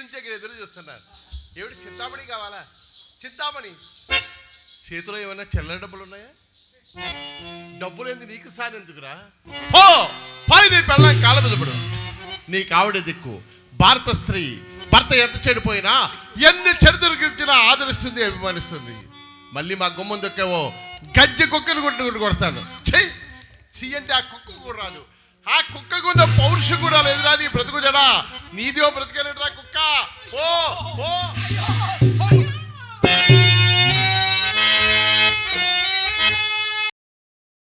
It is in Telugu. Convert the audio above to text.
నుంచి ఇక్కడ ఎదురు చూస్తున్నాను. ఏమిటి చింతామణి కావాలా? చింతామణి చేతిలో ఏమైనా చిల్లర డబ్బులు ఉన్నాయా? డబ్బులు ఏంది నీకు సానెందుకురా? ఓ పై నీ పెళ్ళం కాళ్ళ మీద పడు. నీకు ఆవిడ దిక్కు. భారత స్త్రీ భర్త ఎంత చెడిపోయినా ఎన్ని చెడుతులు గురించినా ఆదరిస్తుంది, అభిమానిస్తుంది. మళ్ళీ మా గుమ్మం దొక్కేవో గజ్జె కుక్కను కొడతాను. చెయ్యి అంటే ఆ కుక్క కూడా రాదు. ఆ కుక్కకు ఉన్న పౌరుషం కూడా లేదురా నీ బ్రతుకు జడా. నీదిో బ్రతికేనరా కుక్క. ఓ